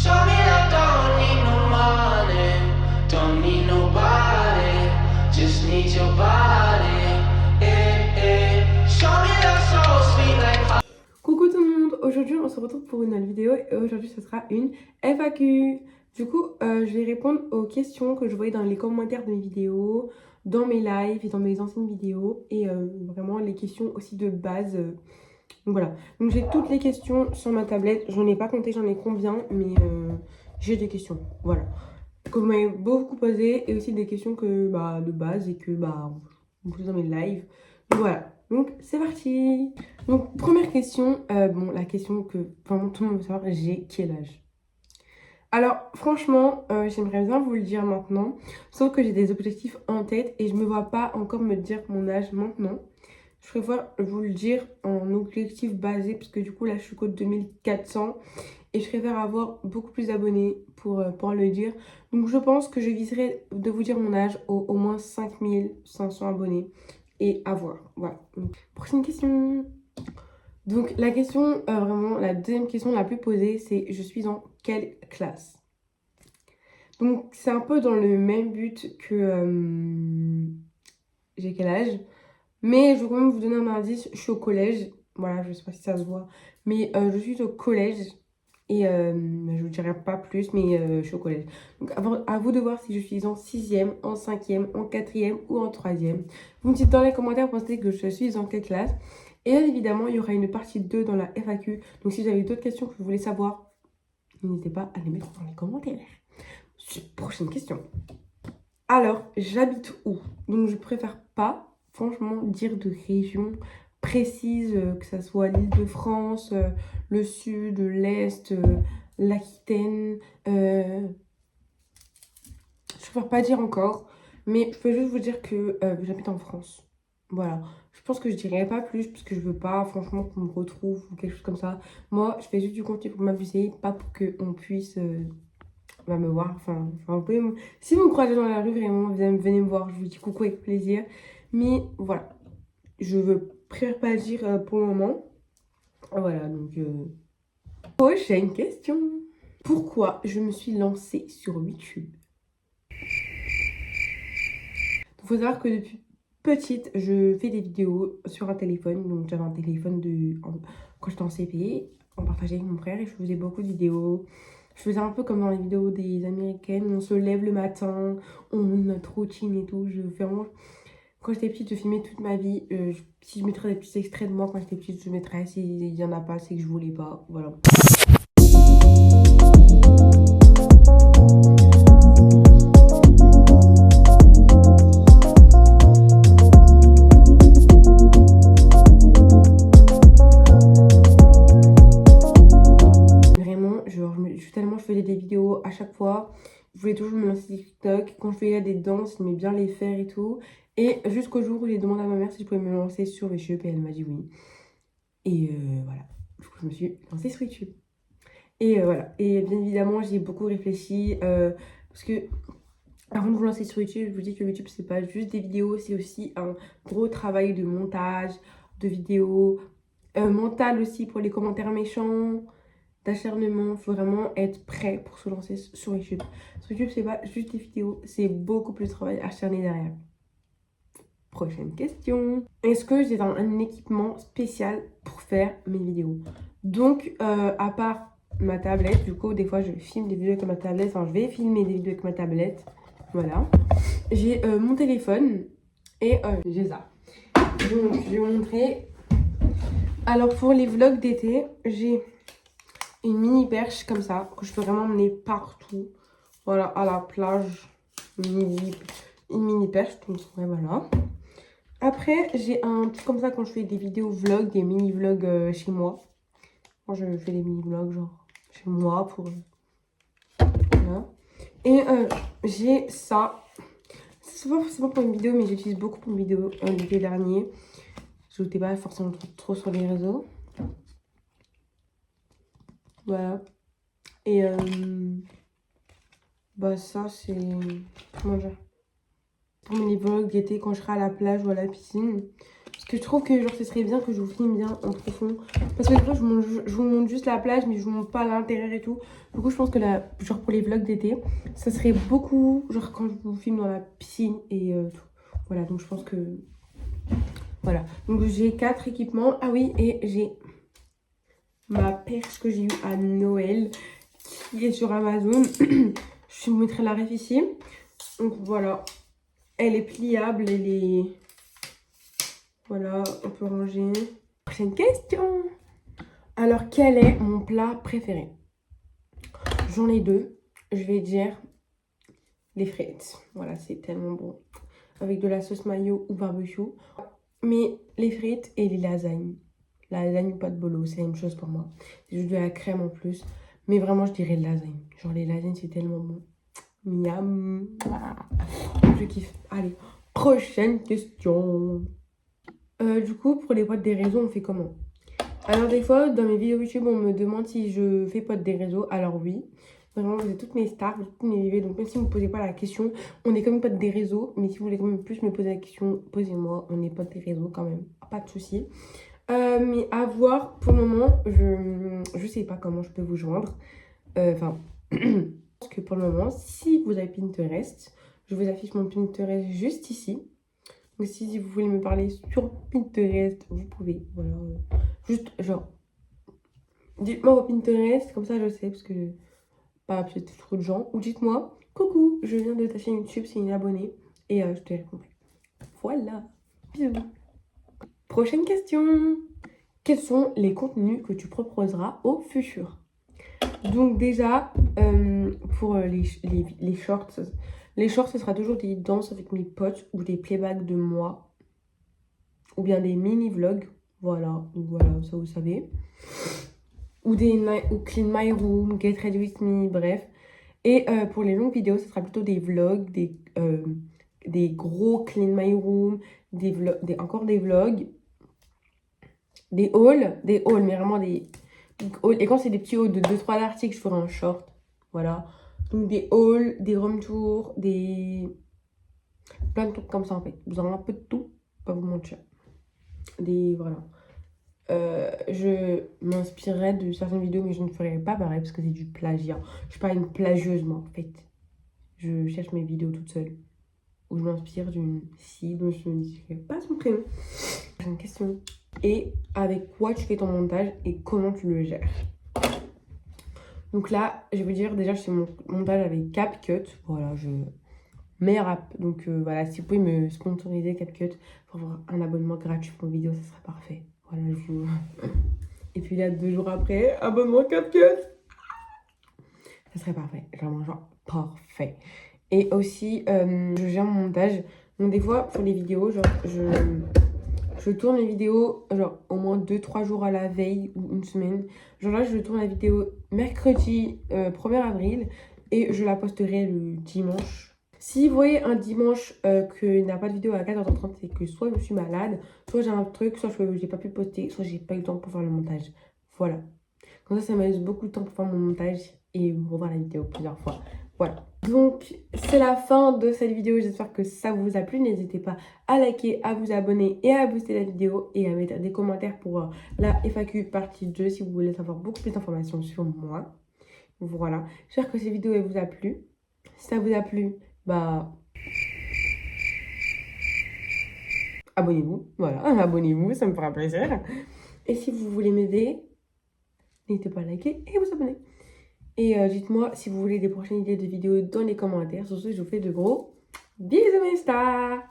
Show me that don't need no money, don't need nobody, just need your body. Show me that so sweet like. Coucou tout le monde, aujourd'hui on se retrouve pour une nouvelle vidéo et aujourd'hui ce sera une FAQ. Du coup, je vais répondre aux questions que je voyais dans les commentaires de mes vidéos, dans mes lives et dans mes anciennes vidéos et vraiment les questions aussi de base. Donc voilà, donc j'ai toutes les questions sur ma tablette, j'en ai pas compté, j'en ai combien, mais j'ai des questions, voilà. Que vous m'avez beaucoup posé et aussi des questions que de base et que on pose dans mes lives. Donc voilà, donc c'est parti. Donc première question, la question que vraiment tout le monde veut savoir, j'ai quel âge? Alors franchement, j'aimerais bien vous le dire maintenant, sauf que j'ai des objectifs en tête et je me vois pas encore me dire mon âge maintenant. Je préfère vous le dire en objectif basé parce que du coup là je suis qu'au 2400 et je préfère avoir beaucoup plus d'abonnés pour le dire. Donc je pense que je viserai de vous dire mon âge au moins 5500 abonnés et à voir. Voilà. Donc, prochaine question. Donc la question, vraiment la deuxième question la plus posée, c'est je suis en quelle classe? Donc c'est un peu dans le même but que j'ai quel âge? Mais je vais quand même vous donner un indice, je suis au collège. Voilà, je sais pas si ça se voit. Mais je suis au collège. Et je vous dirai pas plus, mais je suis au collège. Donc à vous de voir si je suis en 6e, en 5e, en 4e ou en 3e. Vous me dites dans les commentaires, pensez que je suis en quelle classe. Et bien évidemment, il y aura une partie 2 dans la FAQ. Donc si vous avez d'autres questions que vous voulez savoir, n'hésitez pas à les mettre dans les commentaires. Prochaine question. Alors, j'habite où? Donc je préfère pas franchement dire de région précise, que ça soit l'Île-de-France, le sud, l'est, l'Aquitaine. Je préfère pas dire encore, mais je peux juste vous dire que j'habite en France. Voilà. Je pense que je dirais pas plus parce que je veux pas franchement qu'on me retrouve ou quelque chose comme ça. Moi, je fais juste du contenu pour m'amuser, pas pour qu'on puisse me voir. Vous pouvez si vous me croisez dans la rue, vraiment, venez me voir. Je vous dis coucou avec plaisir. Mais voilà. Je préfère pas le dire pour le moment. Voilà, donc... Prochaine question. Pourquoi je me suis lancée sur YouTube? Il faut savoir que depuis petite, je fais des vidéos sur un téléphone. Donc j'avais un téléphone quand j'étais en CP. On partageait avec mon frère et je faisais beaucoup de vidéos. Je faisais un peu comme dans les vidéos des américaines. On se lève le matin, on a notre routine et tout. Je fais vraiment... Quand j'étais petite, je filmais toute ma vie. Si je mettrais des petits extraits de moi quand j'étais petite, je mettrais. S'il n'y en a pas, c'est que je voulais pas. Voilà. Vraiment, je faisais des vidéos à chaque fois. Je voulais toujours me lancer TikTok. Quand je faisais des danses, j'aimais bien les faire et tout. Et jusqu'au jour où j'ai demandé à ma mère si je pouvais me lancer sur YouTube et elle m'a dit oui. Et voilà. Du coup, je me suis lancée sur YouTube. Et voilà. Et bien évidemment, j'y ai beaucoup réfléchi. Parce que avant de vous lancer sur YouTube, je vous dis que YouTube, c'est pas juste des vidéos, c'est aussi un gros travail de montage, de vidéos, mental aussi pour les commentaires méchants, d'acharnement. Il faut vraiment être prêt pour se lancer sur YouTube. Sur YouTube, c'est pas juste des vidéos, c'est beaucoup plus de travail acharné derrière. Prochaine question. Est-ce que j'ai un équipement spécial pour faire mes vidéos? Donc, à part ma tablette, du coup, des fois, je filme des vidéos avec ma tablette. Enfin, je vais filmer des vidéos avec ma tablette. Voilà. J'ai mon téléphone et j'ai ça. Donc, je vais vous montrer. Alors, pour les vlogs d'été, j'ai une mini perche comme ça, que je peux vraiment emmener partout. Voilà, à la plage. Une mini perche. Donc, ouais, voilà. Après, j'ai un truc comme ça quand je fais des vidéos vlogs, des mini-vlogs chez moi. Quand je fais des mini-vlogs, genre, chez moi, pour... Voilà. Et j'ai ça. C'est pas forcément pour une vidéo, mais j'utilise beaucoup pour une vidéo l'été dernier. Je n'étais pas forcément trop sur les réseaux. Voilà. Et ça, c'est... Comment dire? Pour mes vlogs d'été quand je serai à la plage ou à la piscine. Parce que je trouve que genre ce serait bien que je vous filme bien en profond. Parce que des fois je vous montre juste la plage mais je vous montre pas l'intérieur et tout. Du coup je pense que là, genre pour les vlogs d'été, ça serait beaucoup genre quand je vous filme dans la piscine et tout. Voilà, donc je pense que... Voilà, donc j'ai 4 équipements. Ah oui, et j'ai ma perche que j'ai eue à Noël qui est sur Amazon. Je vous mettrai la ref ici. Donc voilà, elle est pliable, elle est... Voilà, on peut ranger. Prochaine question. Alors, quel est mon plat préféré? J'en ai 2. Je vais dire les frites. Voilà, c'est tellement bon. Avec de la sauce mayo ou barbecue. Mais les frites et les lasagnes. La lasagne ou pas de bolo, c'est la même chose pour moi. C'est juste de la crème en plus. Mais vraiment, je dirais lasagne. Genre, les lasagnes, c'est tellement bon. Miam. Je kiffe. Allez, prochaine question. Du coup, pour les potes des réseaux, on fait comment? Alors, des fois, dans mes vidéos YouTube, on me demande si je fais pote des réseaux. Alors, oui. Vraiment, vous êtes toutes mes stars, toutes mes bébés. Donc, même si vous ne me posez pas la question, on est quand même pote des réseaux. Mais si vous voulez quand même plus me poser la question, posez-moi. On est pote des réseaux quand même. Pas de souci. Mais à voir, pour le moment, je sais pas comment je peux vous joindre. Enfin, parce que pour le moment, si vous avez Pinterest, je vous affiche mon Pinterest juste ici. Donc si vous voulez me parler sur Pinterest, vous pouvez. Voilà. Juste, genre, dites-moi vos Pinterest, comme ça je sais, parce que pas peut-être trop de gens. Ou dites-moi, coucou, je viens de ta chaîne YouTube, c'est une abonnée. Et je te répondrai. Voilà. Bisous. Prochaine question. Quels sont les contenus que tu proposeras au futur? Donc déjà, pour les shorts, ce sera toujours des danses avec mes potes ou des playbacks de moi. Ou bien des mini-vlogs. Voilà, donc voilà, ça vous savez. Ou ou Clean My Room, Get Ready With Me, bref. Et pour les longues vidéos, ce sera plutôt des vlogs, des gros Clean My Room, encore des vlogs, des hauls, mais vraiment des hauls. Et quand c'est des petits hauls de 2-3 articles, je ferai un short. Voilà. Donc des hauls, des room tours, plein de trucs comme ça en fait. Vous aurez un peu de tout, pas vous mentir. Voilà. Je m'inspirerai de certaines vidéos, mais je ne ferai pas pareil parce que c'est du plagiat. Je suis pas une plagieuse, moi, en fait. Je cherche mes vidéos toute seule. Ou je m'inspire d'une fille dont je ne dirai pas son prénom. J'ai une question. Et avec quoi tu fais ton montage et comment tu le gères? Donc là, je vais vous dire, déjà, je fais mon montage avec CapCut. Voilà, meilleur app. Donc voilà, si vous pouvez me sponsoriser CapCut pour avoir un abonnement gratuit pour mes vidéos, ça serait parfait. Voilà, Et puis là, 2 jours après, abonnement CapCut. Ça serait parfait. Vraiment, genre, parfait. Et aussi, je gère mon montage. Donc des fois, pour les vidéos, genre, je tourne les vidéos, genre, au moins 2-3 jours à la veille ou une semaine. Genre là, je tourne la vidéo mercredi 1er avril et je la posterai le dimanche. Si vous voyez un dimanche qu'il n'y a pas de vidéo à 14h30, c'est que soit je suis malade, soit j'ai un truc, soit je n'ai pas pu poster, soit j'ai pas eu le temps pour faire le montage. Voilà. Comme ça me laisse beaucoup de temps pour faire mon montage et revoir la vidéo plusieurs fois. Voilà. Donc, c'est la fin de cette vidéo. J'espère que ça vous a plu. N'hésitez pas à liker, à vous abonner et à booster la vidéo et à mettre des commentaires pour la FAQ partie 2 si vous voulez savoir beaucoup plus d'informations sur moi. Voilà. J'espère que cette vidéo elle vous a plu. Si ça vous a plu, bah... abonnez-vous. Voilà, abonnez-vous, ça me fera plaisir. Et si vous voulez m'aider, n'hésitez pas à liker et à vous abonner. Et dites-moi si vous voulez des prochaines idées de vidéos dans les commentaires. Sur ce, je vous fais de gros bisous mes stars.